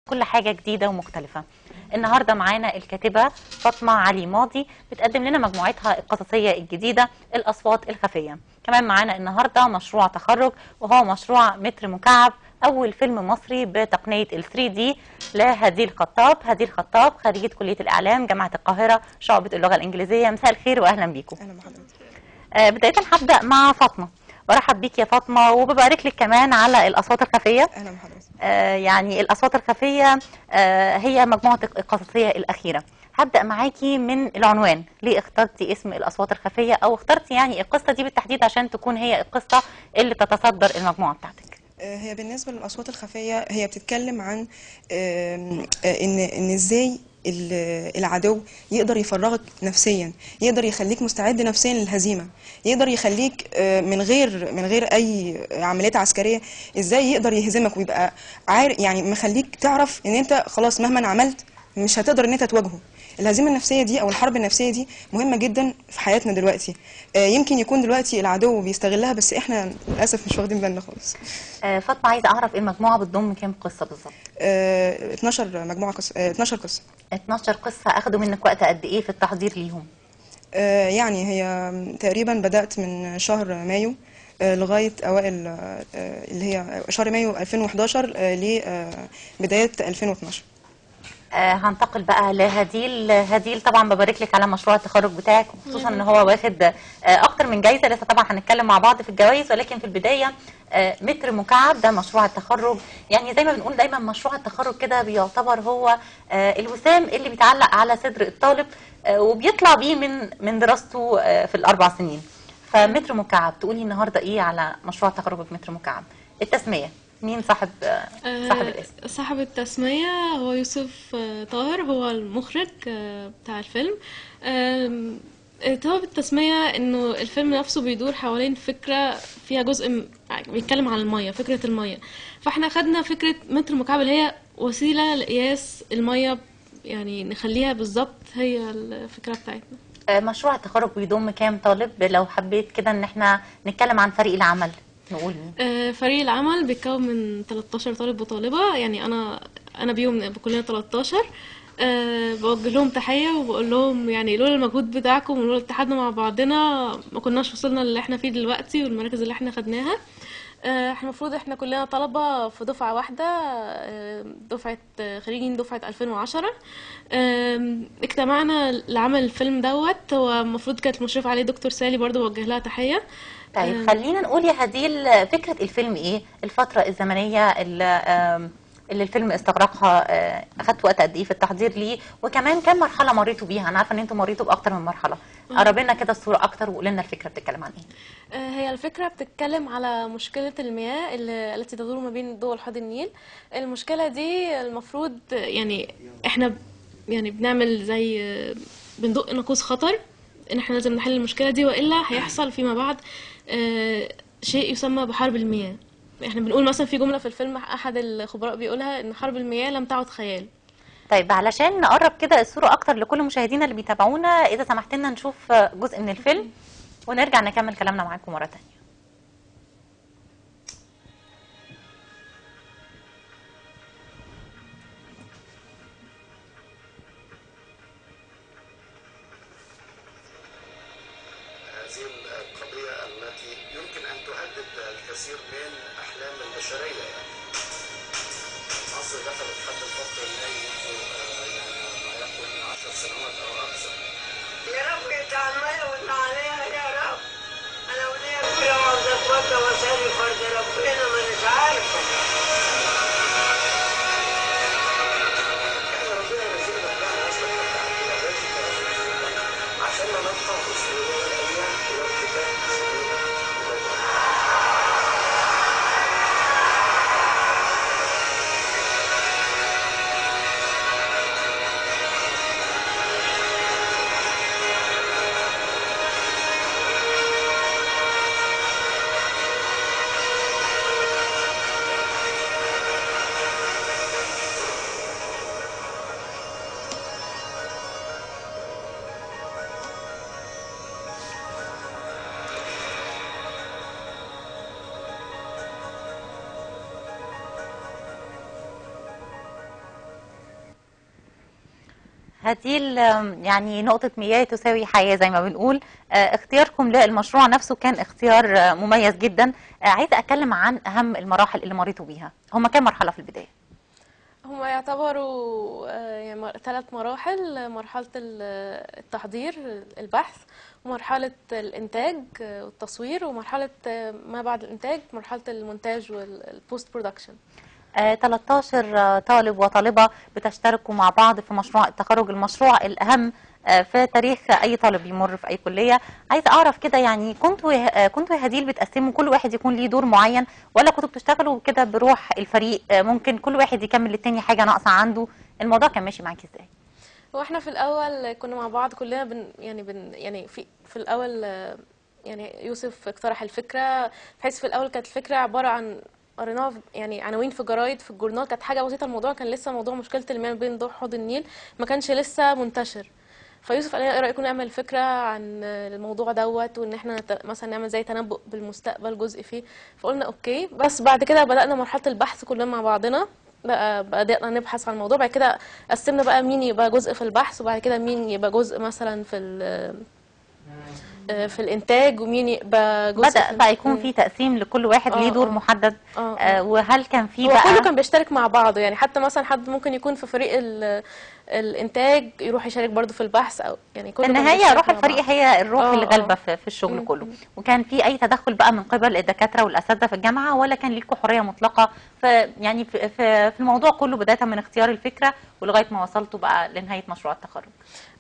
كل حاجة جديدة ومختلفة. النهاردة معانا الكاتبة فاطمة علي ماضي بتقدم لنا مجموعتها القصصية الجديدة الأصوات الخفية. كمان معانا النهاردة مشروع تخرج وهو مشروع متر مكعب، أول فيلم مصري بتقنية ال 3D لهديل خطاب. هديل خطاب خريجة كلية الإعلام جامعة القاهرة شعبة اللغة الإنجليزية. مساء الخير وأهلا بيكم. أهلا بحضرتك. بداية هبدأ مع فاطمة، برحب بيك يا فاطمة وببارك لك كمان على الأصوات الخفية. أهلا بحضرتك. يعني الأصوات الخفية هي مجموعة القصصية الأخيرة. هبدأ معاكي من العنوان، ليه اخترتي اسم الأصوات الخفية أو اخترتي يعني القصة دي بالتحديد عشان تكون هي القصة اللي تتصدر المجموعة بتاعتك؟ هي بالنسبة للأصوات الخفية هي بتتكلم عن إن إزاي العدو يقدر يفرغك نفسيا، يقدر يخليك مستعد نفسيا للهزيمة، يقدر يخليك من غير أي عمليات عسكرية إزاي يقدر يهزمك ويبقى عارف، يعني مخليك تعرف إن أنت خلاص مهما عملت مش هتقدر إن أنت تواجهه. الهزيمة النفسية دي أو الحرب النفسية دي مهمة جدا في حياتنا دلوقتي. يمكن يكون دلوقتي العدو بيستغلها بس إحنا للأسف مش واخدين بالنا خالص. فاطمة، عايزة أعرف المجموعة بتضم كام قصة بالظبط؟ 12 مجموعة قصة، 12 قصة. 12 قصة. أخدوا منك وقت قد إيه في التحضير ليهم؟ يعني هي تقريبا بدأت من شهر مايو لغاية أوائل اللي هي شهر مايو 2011 لبداية 2012. هنتقل بقى لهديل. هديل، طبعا ببارك لك على مشروع التخرج بتاعك، خصوصا ان هو واخد اكتر من جايزه. لسه طبعا هنتكلم مع بعض في الجوائز، ولكن في البدايه متر مكعب ده مشروع التخرج. يعني زي ما بنقول دايما مشروع التخرج كده بيعتبر هو الوسام اللي بيتعلق على صدر الطالب وبيطلع بيه من دراسته في ال4 سنين. فمتر مكعب، تقولي النهارده ايه على مشروع تخرجك متر مكعب؟ التسميه، مين صاحب الاسم؟ صاحب التسمية هو يوسف طاهر، هو المخرج بتاع الفيلم. سبب التسمية انه الفيلم نفسه بيدور حوالين فكرة فيها جزء بيتكلم عن المية، فكرة المية. فاحنا خدنا فكرة متر مكعب اللي هي وسيلة لقياس المية، يعني نخليها بالظبط هي الفكرة بتاعتنا. مشروع التخرج بيضم كام طالب؟ لو حبيت كده ان احنا نتكلم عن فريق العمل نقول مين؟ فريق العمل بيتكون من 13 طالب وطالبة، يعني انا بيهم كلنا 13. بوجه لهم تحية وبقول لهم يعني لولا المجهود بتاعكم ولولا اتحادنا مع بعضنا ما كناش وصلنا اللي احنا فيه دلوقتي والمراكز اللي احنا خدناها. احنا المفروض احنا كلنا طلبة في دفعة واحدة، دفعة خريجين دفعة 2010. اجتمعنا لعمل الفيلم دوت. هو المفروض كانت مشرف عليه دكتور سالي، برضو بوجه لها تحية. طيب خلينا نقول يا هديل، فكرة الفيلم ايه؟ الفترة الزمنية اللي الفيلم استغرقها، اخدت وقت قد ايه في التحضير ليه؟ وكمان كم مرحلة مريتوا بيها؟ انا عارفة ان انتوا مريتوا باكتر من مرحلة. قرب لنا كده الصورة اكتر وقول لنا الفكرة بتتكلم عن ايه؟ هي الفكرة بتتكلم على مشكلة المياه التي تدور ما بين دول حوض النيل. المشكلة دي المفروض يعني احنا يعني بنعمل زي بندق ناقوس خطر ان احنا لازم نحل المشكلة دي، وإلا هيحصل فيما بعد شيء يسمى بحرب المياه. احنا بنقول مثلا في جملة في الفيلم احد الخبراء بيقولها ان حرب المياه لم تعد خيال. طيب علشان نقرب كده الصورة اكتر لكل مشاهدينا اللي بيتابعونا، اذا سمحت لنا نشوف جزء من الفيلم ونرجع نكمل كلامنا معاكم مرة تانية. هذه القضية التي يمكن أن تهدد الكثير من أحلام البشرية. مصر دخلت حد الفقر المائي منذ ما يقرب من 10 سنوات أو أكثر. يا رب يقطع المية ويطلع عليها يا رب. أنا وليا كل عاوز أتوضى وأسالي فرد ربنا، ما أناش عارفة. إحنا ربنا يرزقنا بتاعنا أصلا حتى عندنا رزق عشان ما نبقى مسلمين الأيام والكتاب مسلمين. هديل، يعني نقطة مياه تساوي حياة زي ما بنقول. اختياركم للمشروع نفسه كان اختيار مميز جدا. عايزة أتكلم عن أهم المراحل اللي مريتوا بيها. هما كام مرحلة في البداية؟ هما يعتبروا يعني 3 مراحل. مرحلة التحضير البحث، ومرحلة الإنتاج والتصوير، ومرحلة ما بعد الإنتاج، مرحلة المونتاج والبوست برودكشن. 13 طالب وطالبة بتشتركوا مع بعض في مشروع التخرج، المشروع الأهم في تاريخ أي طالب يمر في أي كلية. عايزة أعرف كده، يعني كنتوا يا هديل بتقسموا كل واحد يكون ليه دور معين، ولا كنتوا بتشتغلوا كده بروح الفريق؟ ممكن كل واحد يكمل للتاني حاجة ناقصة عنده. الموضوع كان ماشي معاكي ازاي؟ واحنا في الأول كنا مع بعض كلنا يعني في الأول يعني يوسف اقترح الفكرة، بحيث في الأول كانت الفكرة عبارة عن قريناها يعني عناوين في جرايد في الجورنال، كانت حاجة بسيطة. الموضوع كان لسه موضوع مشكلة المياه بين ضوء حوض النيل ما كانش لسه منتشر. فيوسف قال لنا ايه رأيكم نعمل فكرة عن الموضوع دوت، وان احنا مثلا نعمل زي تنبؤ بالمستقبل جزء فيه. فقلنا اوكي. بس بعد كده بدأنا مرحلة البحث كلنا مع بعضنا، بدأنا نبحث عن الموضوع. بعد كده قسمنا بقى مين يبقى جزء في البحث، وبعد كده مين يبقى جزء مثلا في الانتاج، ومين يبقى جزء بدأ بقى يكون في تقسيم لكل واحد ليه دور محدد. وهل كان في هو بقى كله كان بيشترك مع بعضه؟ يعني حتى مثلا حد ممكن يكون في فريق الانتاج يروح يشارك برضه في البحث، او يعني كله في كان النهاية بيشترك روح مع الفريق بعض. هي الروح اللي غالبة في الشغل كله. وكان في أي تدخل بقى من قبل الدكاترة والأساتذة في الجامعة، ولا كان ليكوا حرية مطلقة يعني في الموضوع كله، بداية من اختيار الفكرة ولغاية ما وصلتوا بقى لنهاية مشروع التخرج؟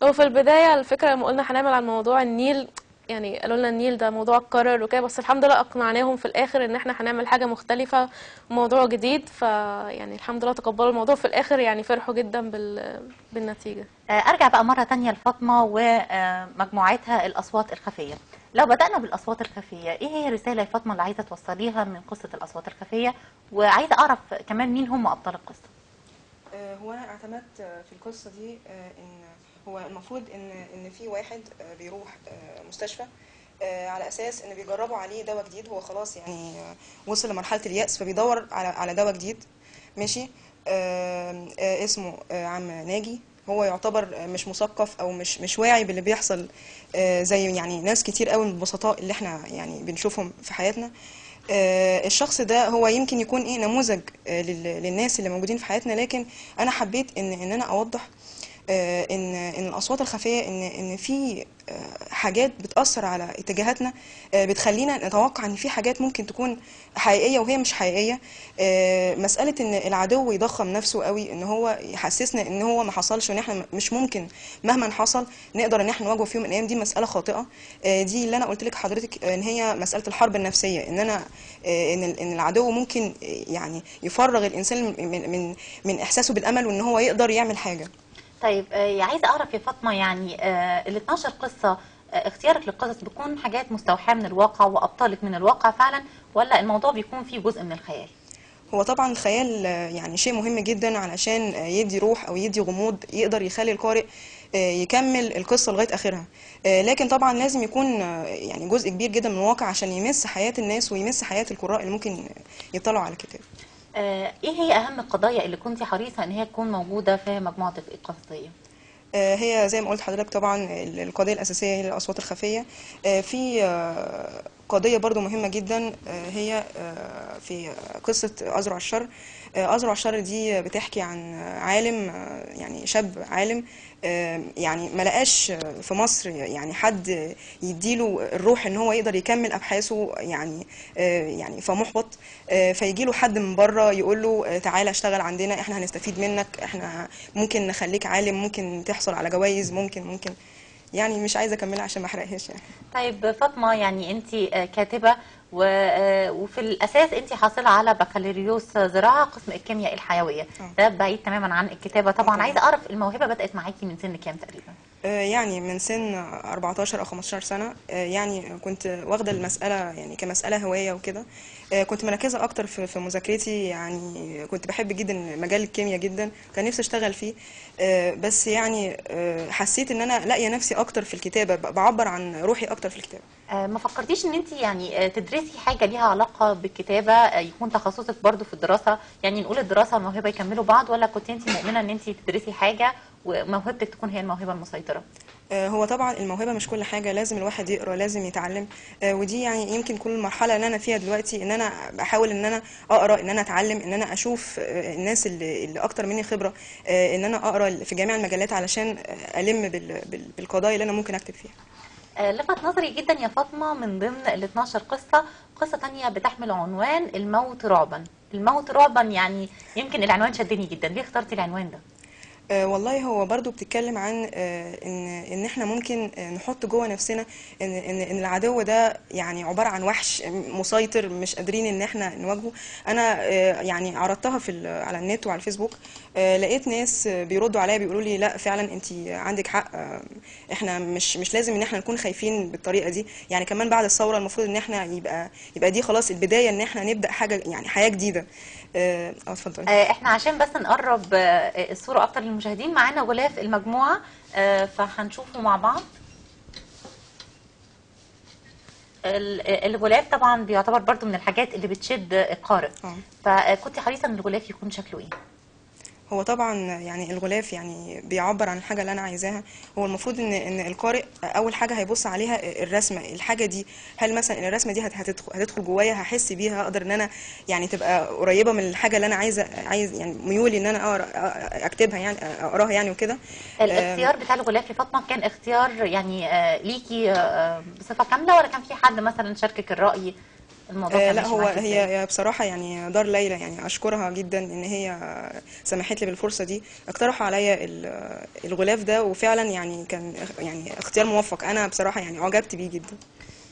هو في البداية الفكرة لما قلنا هنعمل عن موضوع النيل، يعني قالوا لنا النيل ده موضوع اتكرر وكده، بس الحمد لله اقنعناهم في الاخر ان احنا هنعمل حاجه مختلفه وموضوع جديد. فيعني الحمد لله تقبلوا الموضوع في الاخر، يعني فرحوا جدا بالنتيجه. أرجع بقى مرة تانية لفاطمة ومجموعتها الأصوات الخفية. لو بدأنا بالأصوات الخفية، إيه هي الرسالة يا فاطمة اللي عايزة توصليها من قصة الأصوات الخفية؟ وعايزة أعرف كمان مين هم أبطال القصة. هو انا اعتمدت في القصه دي ان هو المفروض ان في واحد بيروح مستشفى على اساس ان بيجربوا عليه دواء جديد. هو خلاص يعني وصل لمرحله اليأس، فبيدور على دواء جديد. ماشي. اسمه عم ناجي. هو يعتبر مش مثقف او مش واعي باللي بيحصل زي يعني ناس كتير قوي من البسطاء اللي احنا يعني بنشوفهم في حياتنا. الشخص ده هو يمكن يكون نموذج للناس اللي موجودين في حياتنا، لكن انا حبيت ان انا اوضح ان الاصوات الخفيه ان في حاجات بتاثر على اتجاهاتنا، بتخلينا نتوقع ان في حاجات ممكن تكون حقيقيه وهي مش حقيقيه. مساله ان العدو يضخم نفسه قوي، ان هو يحسسنا ان هو ما حصلش، وان احنا مش ممكن مهما حصل نقدر ان احنا نواجهه في يوم من الايام، دي مساله خاطئه. دي اللي انا قلت لك حضرتك ان هي مساله الحرب النفسيه، ان انا ان العدو ممكن يعني يفرغ الانسان من احساسه بالامل، وان هو يقدر يعمل حاجه. طيب، عايزه اعرف يا فاطمه، يعني ال 12 قصه اختيارك للقصص بيكون حاجات مستوحاه من الواقع وابطالك من الواقع فعلا، ولا الموضوع بيكون فيه جزء من الخيال؟ هو طبعا الخيال يعني شيء مهم جدا علشان يدي روح او يدي غموض يقدر يخلي القارئ يكمل القصه لغايه اخرها. لكن طبعا لازم يكون يعني جزء كبير جدا من الواقع عشان يمس حياه الناس ويمس حياه القراء اللي ممكن يطلعوا على الكتاب. ايه هي اهم القضايا اللي كنتي حريصه ان هي تكون موجوده في مجموعتك القصصيه؟ هي زي ما قلت حضرتك طبعا القضيه الاساسيه هي الاصوات الخفيه. في قضيه برضو مهمه جدا، هي في قصه أزرع الشر. أزرع الشر دي بتحكي عن عالم، يعني شاب عالم، يعني ما لقاش في مصر يعني حد يديله الروح ان هو يقدر يكمل ابحاثه، يعني فمحبط. فيجي له حد من بره يقول له تعالى اشتغل عندنا، احنا هنستفيد منك، احنا ممكن نخليك عالم، ممكن تحصل على جوائز، ممكن يعني مش عايزه اكملها عشان ما احرقهاش يعني. طيب فاطمه، يعني انت كاتبه وفي الاساس انت حاصله على بكالوريوس زراعه قسم الكيمياء الحيويه. ده بعيد تماما عن الكتابه طبعا. عايزه اعرف الموهبه بدات معاكي من سن كام تقريبا؟ يعني من سن 14 او 15 سنه. يعني كنت واخده المساله يعني كمساله هوايه وكده. كنت مركزة أكتر في مذاكرتي، يعني كنت بحب جدا مجال الكيمياء جدا، كان نفسي أشتغل فيه. بس يعني حسيت إن أنا لاقية نفسي أكتر في الكتابة، بعبر عن روحي أكتر في الكتابة. ما فكرتيش ان انت يعني تدرسي حاجه ليها علاقه بالكتابه، يكون تخصصك برضو في الدراسه، يعني نقول الدراسه والموهبه يكملوا بعض، ولا كنت انت مؤمنه ان انت تدرسي حاجه وموهبتك تكون هي الموهبه المسيطره؟ هو طبعا الموهبة مش كل حاجة، لازم الواحد يقرأ، لازم يتعلم. ودي يعني يمكن كل المرحلة اللي أنا فيها دلوقتي، إن أنا بحاول إن أنا أقرأ، إن أنا أتعلم، إن أنا أشوف الناس اللي أكتر مني خبرة، إن أنا أقرأ في جميع المجالات علشان ألم بالقضايا اللي أنا ممكن أكتب فيها. لفت نظري جدا يا فاطمه من ضمن ال 12 قصه، قصه تانية بتحمل عنوان الموت رعبا. الموت رعبا، يعني يمكن العنوان شدني جدا، ليه اخترتي العنوان ده؟ والله هو برضو بتتكلم عن ان احنا ممكن نحط جوه نفسنا ان العدو ده يعني عباره عن وحش مسيطر، مش قادرين ان احنا نواجهه. انا يعني عرضتها على النت وعلى الفيسبوك، لقيت ناس بيردوا عليا بيقولوا لي لا فعلا انت عندك حق، احنا مش لازم ان احنا نكون خايفين بالطريقه دي، يعني كمان بعد الثوره المفروض ان احنا يبقى دي خلاص البدايه، ان احنا نبدا حاجه يعني حياه جديده. اتفضلي. احنا عشان بس نقرب الصورة اكتر للمشاهدين، معانا غلاف المجموعة، فهنشوفه مع بعض. الغلاف طبعا بيعتبر برضو من الحاجات اللي بتشد القارئ، فكنت حريصة ان الغلاف يكون شكله ايه؟ هو طبعا يعني الغلاف يعني بيعبر عن الحاجه اللي انا عايزاها. هو المفروض ان القارئ اول حاجه هيبص عليها الرسمه، الحاجه دي هل مثلا الرسمه دي هتدخل جوايا، هحس بيها، اقدر ان انا يعني تبقى قريبه من الحاجه اللي انا عايز يعني ميولي ان انا اكتبها، يعني اقراها يعني وكده. الاختيار بتاع الغلاف يا فاطمه كان اختيار يعني ليكي بصفه كامله، ولا كان في حد مثلا شاركك الراي؟ الموضوع كان لا، ماشي هو معاكي ازاي؟ هي بصراحة يعني دار ليلى، يعني أشكرها جدا إن هي سمحت لي بالفرصة دي، اقترحوا عليا الغلاف ده، وفعلا يعني كان يعني اختيار موفق، أنا بصراحة يعني أعجبت بيه جدا.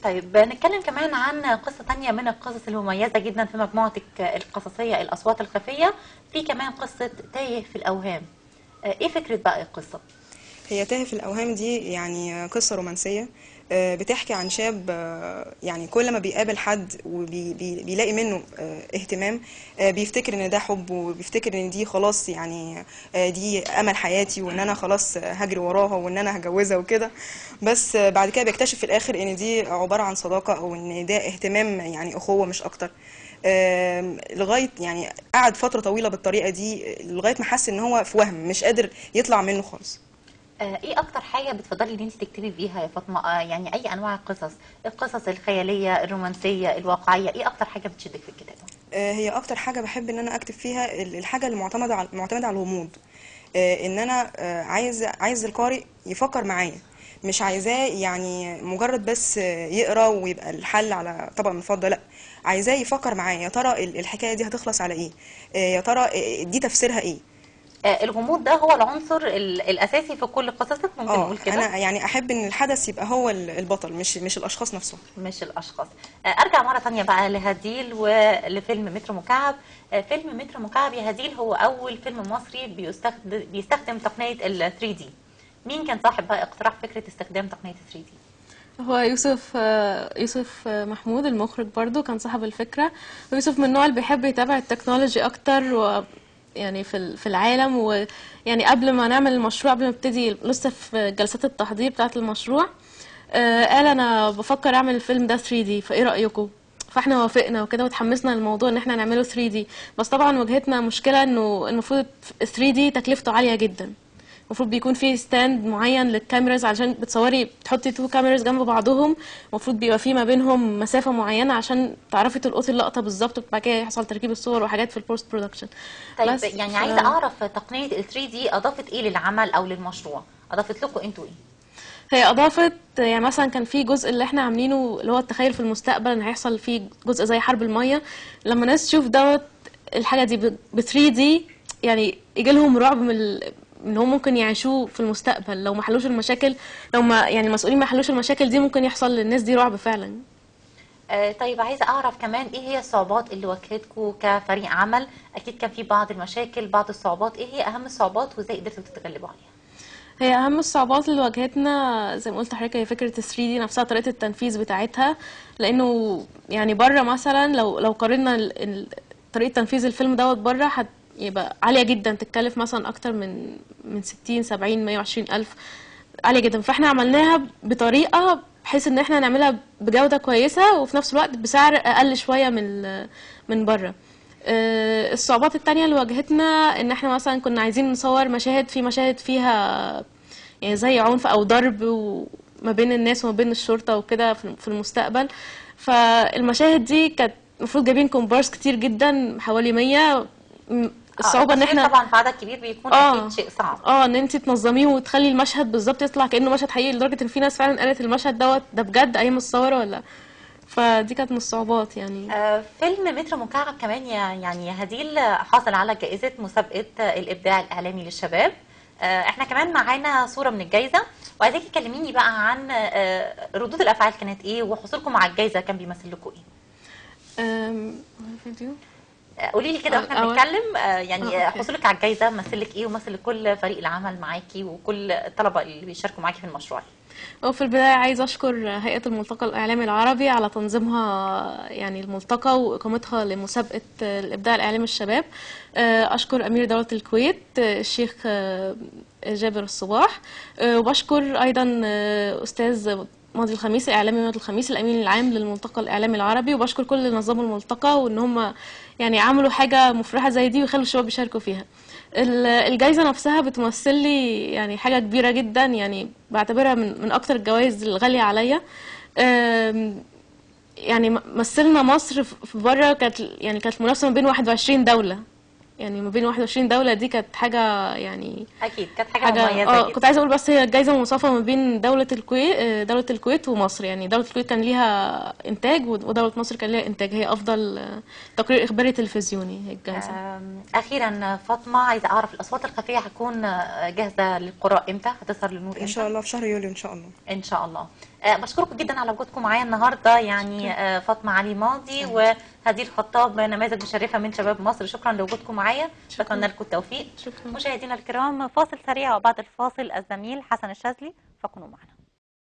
طيب نتكلم كمان عن قصة تانية من القصص المميزة جدا في مجموعتك القصصية الأصوات الخفية، في كمان قصة تايه في الأوهام. ايه فكرة بقى القصة؟ هي تاهي في الأوهام دي يعني قصة رومانسية، بتحكي عن شاب يعني كل ما بيقابل حد وبيلاقي منه اهتمام، بيفتكر ان ده حب، وبيفتكر ان دي خلاص يعني دي امل حياتي، وان انا خلاص هجري وراها، وان انا هجوزها وكده. بس بعد كده بيكتشف في الاخر ان دي عبارة عن صداقة، او ان ده اهتمام يعني اخوة مش اكتر. لغاية يعني قعد فترة طويلة بالطريقة دي، لغاية ما حس ان هو في وهم مش قادر يطلع منه خالص. ايه اكتر حاجة بتفضلي ان انت تكتبي بيها يا فاطمة؟ يعني اي انواع القصص، القصص الخيالية، الرومانسية، الواقعية، ايه اكتر حاجة بتشدك في الكتابة؟ هي اكتر حاجه بحب ان انا اكتب فيها الحاجه اللي معتمده على الغموض، ان انا عايز القارئ يفكر معايا، مش عايزاه يعني مجرد بس يقرا ويبقى الحل على طبق من فضه، لا، عايزاه يفكر معايا، يا ترى الحكايه دي هتخلص على ايه، يا ترى دي تفسيرها ايه. الغموض ده هو العنصر الاساسي في كل قصصك، ممكن نقول كده؟ انا يعني احب ان الحدث يبقى هو البطل، مش الاشخاص نفسهم. مش الاشخاص. ارجع مره ثانيه بقى لهديل ولفيلم متر مكعب. فيلم متر مكعب يا هديل هو اول فيلم مصري بيستخدم تقنيه ال 3 دي. مين كان صاحب بقى اقتراح فكره استخدام تقنيه 3 دي؟ هو يوسف محمود المخرج برضو كان صاحب الفكرة. ويوسف من النوع اللي بيحب يتابع التكنولوجي أكتر، و يعني في العالم، ويعني قبل ما نعمل المشروع، قبل ما نبتدي لسه في جلسات التحضير بتاعة المشروع، قال أنا بفكر أعمل الفيلم ده 3D، فإيه رأيكم؟ فاحنا وافقنا وكده، وتحمسنا للموضوع ان احنا نعمله 3D. بس طبعا واجهتنا مشكلة انه المفروض 3D تكلفته عالية جدا، المفروض بيكون في ستاند معين للكاميراز، علشان بتصوري بتحطي 2 كاميراز جنب بعضهم، المفروض بيبقى في ما بينهم مسافه معينه عشان تعرفي تلقطي اللقطه بالظبط، وبعد كده يحصل تركيب الصور وحاجات في البوست برودكشن. طيب يعني عايزه اعرف تقنيه ال 3 دي اضافت ايه للعمل او للمشروع؟ اضافت لكم انتوا ايه؟ هي اضافت يعني مثلا كان في جزء اللي احنا عاملينه اللي هو التخيل في المستقبل ان هيحصل فيه جزء زي حرب الميه، لما الناس تشوف دوت الحاجه دي ب 3 دي يعني يجي لهم رعب من ان هم ممكن يعيشوه في المستقبل لو ما حلوش المشاكل، لو ما يعني المسؤولين ما حلوش المشاكل دي، ممكن يحصل للناس دي رعب فعلا. طيب عايزه اعرف كمان ايه هي الصعوبات اللي واجهتكم كفريق عمل؟ اكيد كان في بعض المشاكل، بعض الصعوبات، ايه هي اهم الصعوبات وازاي قدرتوا تتغلبوا عليها؟ هي اهم الصعوبات اللي واجهتنا زي ما قلت لحضرتك هي فكره ال 3 دي نفسها، طريقه التنفيذ بتاعتها. لانه يعني بره مثلا لو قارنا طريقه تنفيذ الفيلم دوت بره هيبقى عاليه جدا، تتكلف مثلا اكتر من 60 70 120 الف، عاليه جدا. فاحنا عملناها بطريقه بحيث ان احنا نعملها بجوده كويسه وفي نفس الوقت بسعر اقل شويه من بره. الصعوبات التانية اللي واجهتنا ان احنا مثلا كنا عايزين نصور مشاهد فيها يعني زي عنف او ضرب ما بين الناس وما بين الشرطة وكده في المستقبل. فالمشاهد دي كانت المفروض جايبين كومبارس كتير جدا حوالي 100. الصعوبة ان احنا طبعا في عدد كبير بيكون اكيد شيء صعب. ان انت تنظميه وتخلي المشهد بالظبط يطلع كأنه مشهد حقيقي، لدرجة ان في ناس فعلا قالت المشهد ده بجد ايام الثورة ولا. فدي كانت من الصعوبات يعني. فيلم متر مكعب كمان يعني يا هديل حاصل على جائزة مسابقة الإبداع الإعلامي للشباب. احنا كمان معانا صورة من الجائزة، وعايزاكي تكلميني بقى عن ردود الأفعال كانت ايه، وحصولكم على الجائزة كان بيمثل لكم ايه؟ فيديو قولي لي كده واحنا بنتكلم يعني حصولك على الجائزة مثل لك ايه ومثل لكل فريق العمل معاكي وكل الطلبة اللي بيشاركوا معاكي في المشروع. وفي البداية عايزة أشكر هيئة الملتقى الإعلامي العربي على تنظيمها يعني الملتقى وإقامتها لمسابقة الإبداع الإعلامي الشباب. أشكر أمير دولة الكويت الشيخ جابر الصباح، وبشكر أيضا أستاذ ماضي الخميس الإعلامي ماضي الخميس الأمين العام للملتقى الإعلامي العربي، وبشكر كل اللي نظموا الملتقى وإن هم يعني عملوا حاجة مفرحة زي دي ويخلوا الشباب يشاركوا فيها. الجائزة نفسها بتمثل لي يعني حاجة كبيرة جدا، يعني بعتبرها من أكتر الجوائز الغالية عليا. يعني مثلنا مصر في بره، كانت منافسة ما بين 21 دولة، يعني ما بين 21 دولة دي كانت حاجة يعني أكيد كانت حاجة مميزة جدا. كنت عايزة أقول بس هي الجائزة مصافة ما بين دولة الكويت ومصر. يعني دولة الكويت كان ليها إنتاج ودولة مصر كان ليها إنتاج، هي أفضل تقرير إخباري تلفزيوني هي الجائزة. أخيرا فاطمة، عايزة أعرف الأصوات الخفية هتكون جاهزة للقراء إمتى؟ هتظهر للنور إمتى؟ ان شاء الله في شهر يوليو ان شاء الله. إن شاء الله. بشكركم جدا على وجودكم معايا النهارده، يعني فاطمة علي ماضي وهديل خطاب، نماذج مشرفة من شباب مصر. شكرا لوجودكم معايا، بتمنى لكم التوفيق. شكرا. مشاهدينا الكرام، فاصل سريع وبعد الفاصل الزميل حسن الشاذلي، فكونوا معنا.